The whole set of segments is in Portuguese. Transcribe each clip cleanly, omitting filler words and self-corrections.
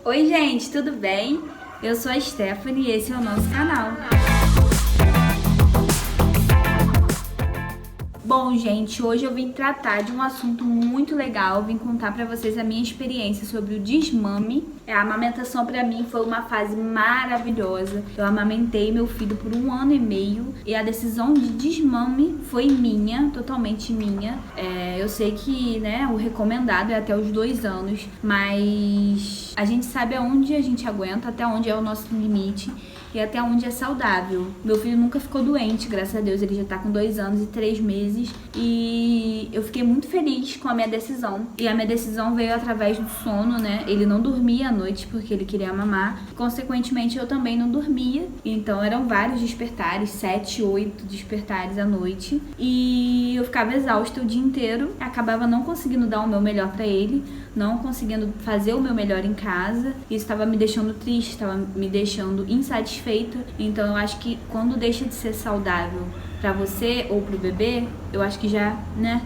Oi gente, tudo bem? Eu sou a Stephanie e esse é o nosso canal. Bom, gente, hoje eu vim tratar de um assunto muito legal, vim contar pra vocês a minha experiência sobre o desmame. A amamentação pra mim foi uma fase maravilhosa. Eu amamentei meu filho por 1 ano e meio e a decisão de desmame foi minha, totalmente minha. Eu sei que, né, o recomendado é até os 2 anos, mas a gente sabe aonde a gente aguenta, até onde é o nosso limite e até onde é saudável. Meu filho nunca ficou doente, graças a Deus, ele já tá com 2 anos e 3 meses e eu fiquei muito feliz com a minha decisão. E a minha decisão veio através do sono, né? Ele não dormia à noite porque ele queria mamar, consequentemente eu também não dormia, então eram vários despertares, 7, 8 despertares à noite e eu ficava exausta o dia inteiro, acabava não conseguindo dar o meu melhor pra ele, não conseguindo fazer o meu melhor em casa. Isso estava me deixando triste, estava me deixando insatisfeita. Então eu acho que quando deixa de ser saudável pra você ou pro bebê, eu acho que já, né,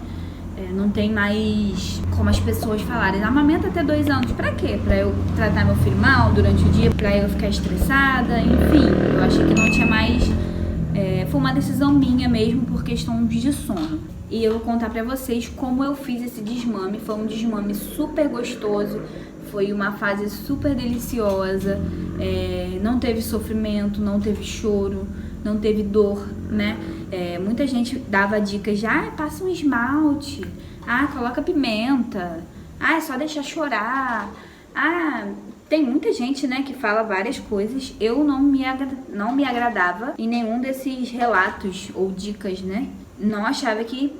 não tem mais como as pessoas falarem, amamenta até 2 anos, pra quê? Pra eu tratar meu filho mal durante o dia, pra eu ficar estressada, enfim, eu achei que não tinha mais. Foi uma decisão minha mesmo por questão de sono. E eu vou contar pra vocês como eu fiz esse desmame. Foi um desmame super gostoso, foi uma fase super deliciosa, não teve sofrimento, não teve choro, não teve dor, né? Muita gente dava dicas de, passa um esmalte, coloca pimenta, é só deixar chorar, tem muita gente, né, que fala várias coisas. Eu não me agradava em nenhum desses relatos ou dicas, né? Não achava que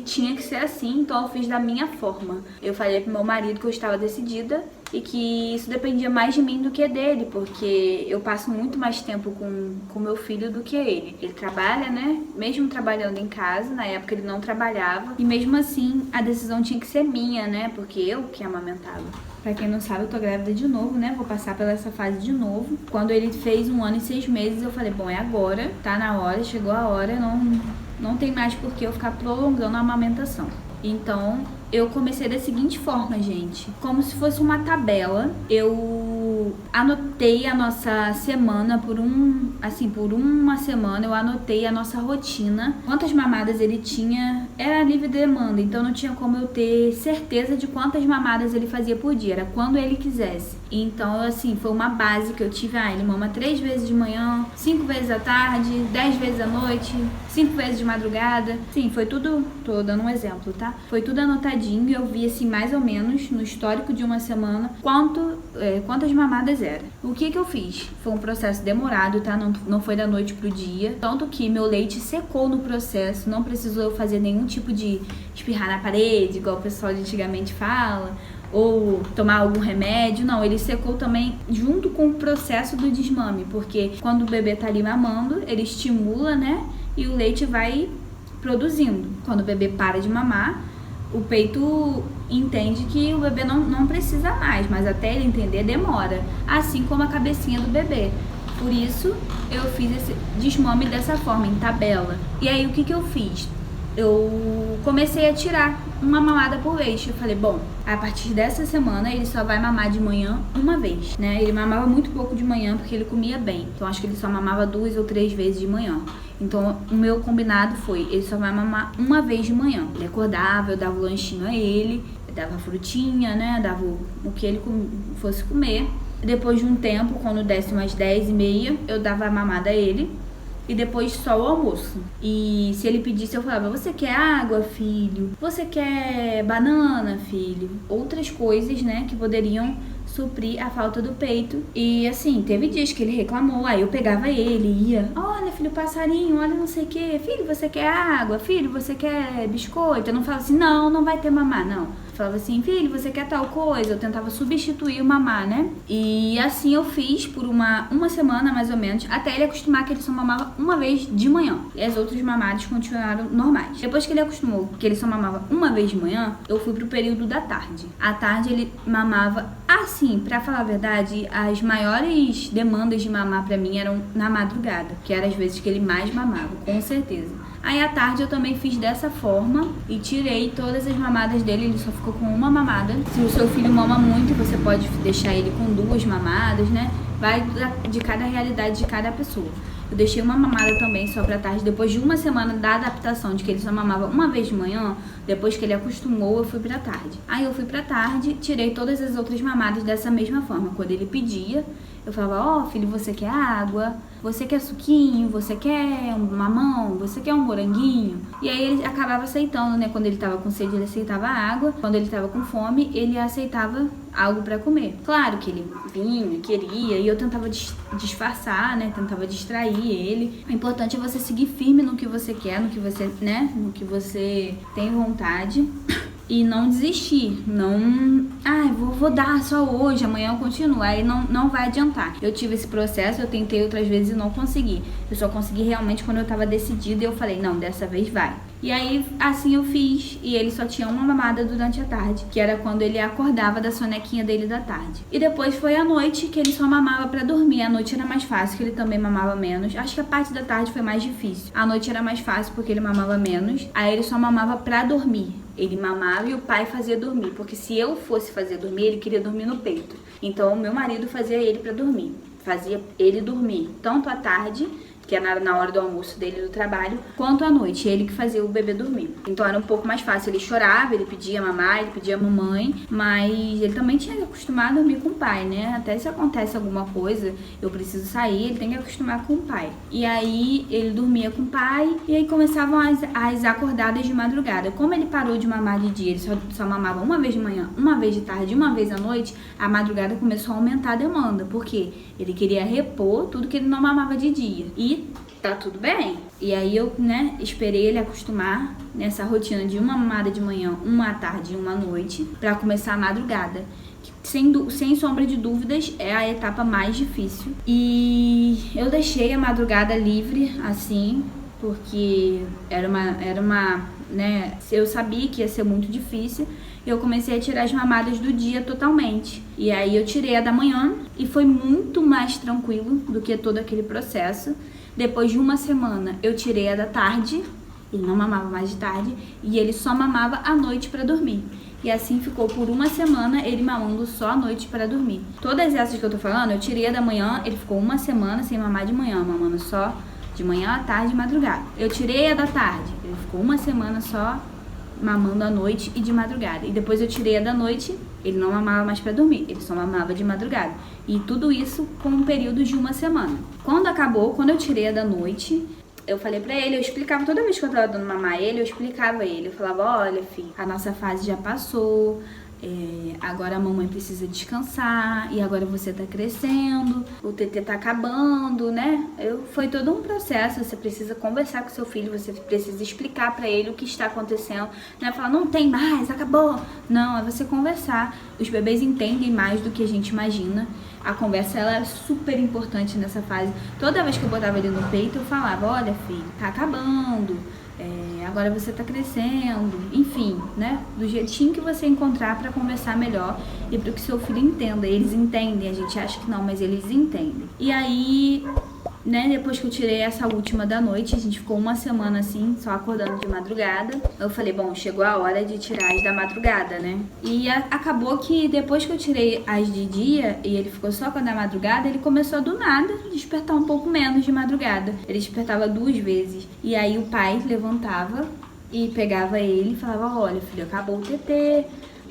tinha que ser assim, então eu fiz da minha forma. Eu falei pro meu marido que eu estava decidida e que isso dependia mais de mim do que dele, porque eu passo muito mais tempo com meu filho do que ele. Ele trabalha, né? Mesmo trabalhando em casa, na época ele não trabalhava, e mesmo assim a decisão tinha que ser minha, né? Porque eu que amamentava. Pra quem não sabe, eu tô grávida de novo, né? Vou passar pela essa fase de novo. Quando ele fez 1 ano e 6 meses, eu falei, bom, é agora, tá na hora, chegou a hora, não tem mais por que eu ficar prolongando a amamentação. Então, eu comecei da seguinte forma, gente. Como se fosse uma tabela. Eu anotei a nossa semana por uma semana eu anotei a nossa rotina. Quantas mamadas ele tinha, era livre demanda, então não tinha como eu ter certeza de quantas mamadas ele fazia por dia, era quando ele quisesse. Então, assim, foi uma base que eu tive, ele mama 3 vezes de manhã, 5 vezes à tarde, 10 vezes à noite, 5 vezes de madrugada. Sim, foi tudo, tô dando um exemplo, tá? Foi tudo anotadinho e eu vi, assim, mais ou menos no histórico de uma semana quantas mamadas era. O que eu fiz? Foi um processo demorado, tá? Não foi da noite pro dia. Tanto que meu leite secou no processo, não precisou eu fazer nenhum tipo de espirrar na parede, igual o pessoal de antigamente fala, ou tomar algum remédio. Não, ele secou também junto com o processo do desmame, porque quando o bebê tá ali mamando, ele estimula, né? E o leite vai produzindo. Quando o bebê para de mamar, o peito entende que o bebê não precisa mais, mas até ele entender demora, assim como a cabecinha do bebê. Por isso eu fiz esse desmame dessa forma, em tabela. E aí o que eu fiz? Eu comecei a tirar uma mamada por vez. Eu falei, bom, a partir dessa semana ele só vai mamar de manhã uma vez, né? Ele mamava muito pouco de manhã porque ele comia bem. Então acho que ele só mamava 2 ou 3 vezes de manhã. Então o meu combinado foi, ele só vai mamar uma vez de manhã. Ele acordava, eu dava o lanchinho a ele, eu dava frutinha, né? Dava o que ele fosse comer. Depois de um tempo, quando desse umas 10h30, eu dava a mamada a ele. E depois só o almoço. E se ele pedisse, eu falava, você quer água, filho? Você quer banana, filho? Outras coisas, né, que poderiam suprir a falta do peito. E assim, teve dias que ele reclamou, aí eu pegava ele, ia, olha filho, passarinho, olha não sei o que, filho, você quer água? Filho, você quer biscoito? Eu não falava assim, não vai ter mamar, não. Falava assim, filho, você quer tal coisa? Eu tentava substituir o mamar, né? E assim eu fiz por uma semana, mais ou menos, até ele acostumar que ele só mamava uma vez de manhã. E as outras mamadas continuaram normais. Depois que ele acostumou que ele só mamava uma vez de manhã, eu fui pro período da tarde. À tarde ele mamava assim, pra falar a verdade, as maiores demandas de mamar pra mim eram na madrugada, que eram as vezes que ele mais mamava, com certeza. Aí à tarde eu também fiz dessa forma e tirei todas as mamadas dele, ele só ficou com uma mamada. Se o seu filho mama muito, você pode deixar ele com 2 mamadas, né? Vai de cada realidade de cada pessoa. Eu deixei uma mamada também só pra tarde, depois de uma semana da adaptação, de que ele só mamava uma vez de manhã, depois que ele acostumou, eu fui pra tarde. Aí eu fui pra tarde, tirei todas as outras mamadas dessa mesma forma. Quando ele pedia, eu falava, ó, filho, você quer água? Você quer suquinho? Você quer um mamão? Você quer um moranguinho? E aí ele acabava aceitando, né? Quando ele tava com sede, ele aceitava água. Quando ele tava com fome, ele aceitava algo pra comer. Claro que ele vinha, queria, e eu tentava disfarçar, né? Tentava distrair ele. O importante é você seguir firme no que você quer, no que você, né? No que você tem vontade. E não desistir, não... vou dar só hoje, amanhã eu continuo. Aí não vai adiantar. Eu tive esse processo, eu tentei outras vezes e não consegui. Eu só consegui realmente quando eu tava decidida e eu falei, não, dessa vez vai. E aí, assim eu fiz, e ele só tinha uma mamada durante a tarde, que era quando ele acordava da sonequinha dele da tarde. E depois foi à noite, que ele só mamava pra dormir. A noite era mais fácil, que ele também mamava menos. Acho que a parte da tarde foi mais difícil. A noite era mais fácil, porque ele mamava menos. Aí ele só mamava pra dormir. Ele mamava e o pai fazia dormir, porque se eu fosse fazer dormir, ele queria dormir no peito. Então, o meu marido fazia ele pra dormir. Fazia ele dormir, tanto à tarde, que era na hora do almoço dele do trabalho, quanto à noite, ele que fazia o bebê dormir. Então era um pouco mais fácil, ele chorava, ele pedia mamar, ele pedia mamãe, mas ele também tinha que acostumar a dormir com o pai, né? Até se acontece alguma coisa, eu preciso sair, ele tem que acostumar com o pai. E aí ele dormia com o pai, e aí começavam as acordadas de madrugada. Como ele parou de mamar de dia, ele só mamava uma vez de manhã, uma vez de tarde, uma vez à noite, a madrugada começou a aumentar a demanda, porque ele queria repor tudo que ele não mamava de dia. E tá tudo bem. E aí eu, né, esperei ele acostumar nessa rotina de uma mamada de manhã, uma à tarde e uma à noite, pra começar a madrugada. Sem sombra de dúvidas, é a etapa mais difícil. E eu deixei a madrugada livre, assim, porque era uma, né, eu sabia que ia ser muito difícil. Eu comecei a tirar as mamadas do dia totalmente. E aí eu tirei a da manhã e foi muito mais tranquilo do que todo aquele processo. Depois de uma semana, eu tirei a da tarde, ele não mamava mais de tarde, e ele só mamava à noite pra dormir. E assim ficou por uma semana, ele mamando só à noite pra dormir. Todas essas que eu tô falando, eu tirei a da manhã, ele ficou uma semana sem mamar de manhã, mamando só de manhã à tarde e madrugada. Eu tirei a da tarde, ele ficou uma semana só mamando à noite e de madrugada. E depois eu tirei a da noite, ele não mamava mais pra dormir, ele só mamava de madrugada. E tudo isso com um período de uma semana. Quando acabou, quando eu tirei a da noite, eu falei pra ele, eu explicava, toda vez que eu tava dando mamar a ele, eu explicava a ele. Eu falava, olha, filho, a nossa fase já passou, agora a mamãe precisa descansar, e agora você tá crescendo, o TT tá acabando, né? Foi todo um processo, você precisa conversar com seu filho, você precisa explicar pra ele o que está acontecendo, né? Falar, não tem mais, acabou. Não, é você conversar. Os bebês entendem mais do que a gente imagina. A conversa, ela é super importante nessa fase. Toda vez que eu botava ele no peito, eu falava, olha, filho, tá acabando, agora você tá crescendo, enfim, né? Do jeitinho que você encontrar pra conversar melhor e para que seu filho entenda. Eles entendem, a gente acha que não, mas eles entendem. E aí, né, depois que eu tirei essa última da noite, a gente ficou uma semana assim, só acordando de madrugada. Eu falei, bom, chegou a hora de tirar as da madrugada, né? E acabou que depois que eu tirei as de dia e ele ficou só com a da madrugada, ele começou do nada a despertar um pouco menos de madrugada. Ele despertava 2 vezes. E aí o pai levantava e pegava ele e falava, olha, filho, acabou o TT,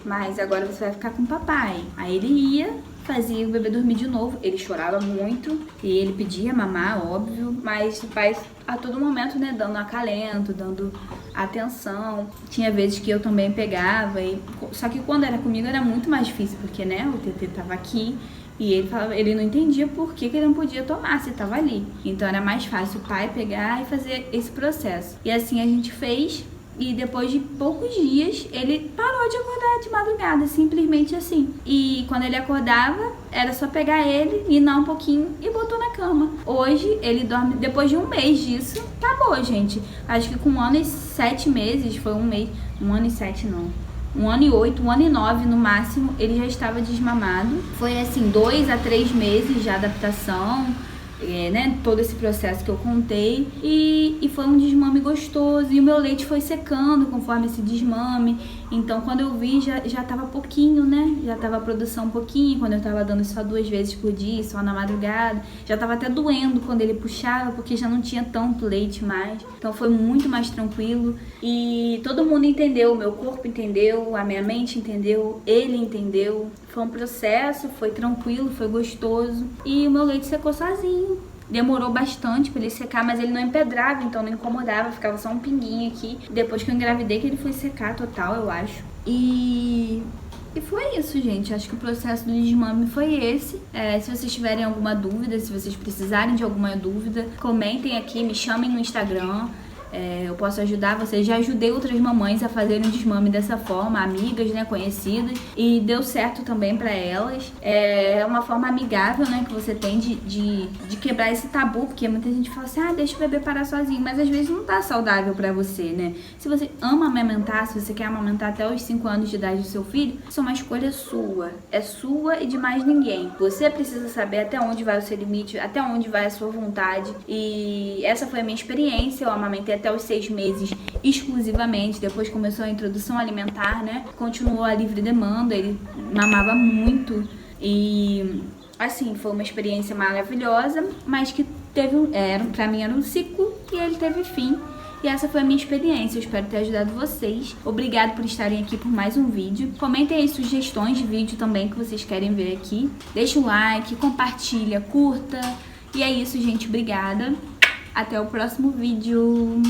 mas agora você vai ficar com o papai. Aí ele ia, fazia o bebê dormir de novo. Ele chorava muito e ele pedia mamar, óbvio, mas o pai a todo momento, né, dando acalento, dando atenção. Tinha vezes que eu também pegava, só que quando era comigo era muito mais difícil, porque, né, o TT tava aqui e ele falava, ele não entendia por que ele não podia tomar se tava ali. Então era mais fácil o pai pegar e fazer esse processo. E assim a gente fez. E depois de poucos dias, ele parou de acordar de madrugada, simplesmente assim. E quando ele acordava, era só pegar ele, ninar um pouquinho e botou na cama. Hoje, ele dorme, depois de um mês disso, acabou, gente. Acho que com 1 ano e 7 meses, foi um mês, 1 ano e 7 não. 1 ano e 8, 1 ano e 9 no máximo, ele já estava desmamado. Foi assim, 2 a 3 meses de adaptação. né, todo esse processo que eu contei, e foi um desmame gostoso, e o meu leite foi secando conforme esse desmame. Então quando eu vi já tava pouquinho, né, já tava a produção um pouquinho, quando eu tava dando só 2 vezes por dia, só na madrugada, já tava até doendo quando ele puxava, porque já não tinha tanto leite mais, então foi muito mais tranquilo, e todo mundo entendeu, o meu corpo entendeu, a minha mente entendeu, ele entendeu. Foi um processo, foi tranquilo, foi gostoso, e o meu leite secou sozinho. Demorou bastante pra ele secar, mas ele não empedrava, então não incomodava, ficava só um pinguinho aqui. Depois que eu engravidei que ele foi secar total, eu acho. E foi isso, gente. Acho que o processo do desmame foi esse. Se vocês tiverem alguma dúvida, se vocês precisarem de alguma dúvida, comentem aqui, me chamem no Instagram. Eu posso ajudar vocês. Já ajudei outras mamães a fazerem o desmame dessa forma, amigas, né, conhecidas, e deu certo também pra elas. É uma forma amigável, né, que você tem de quebrar esse tabu, porque muita gente fala assim, deixa o bebê parar sozinho, mas às vezes não tá saudável pra você, né? Se você ama amamentar, se você quer amamentar até os 5 anos de idade do seu filho, isso é uma escolha sua. É sua e de mais ninguém. Você precisa saber até onde vai o seu limite, até onde vai a sua vontade, e essa foi a minha experiência. Eu amamentei até os 6 meses exclusivamente, depois começou a introdução alimentar, né? Continuou a livre demanda, ele mamava muito e assim, foi uma experiência maravilhosa, mas que pra mim era um ciclo e ele teve fim. E essa foi a minha experiência, eu espero ter ajudado vocês. Obrigado por estarem aqui por mais um vídeo. Comentem aí sugestões de vídeo também que vocês querem ver aqui. Deixa o like, compartilha, curta. E é isso, gente. Obrigada. Até o próximo vídeo.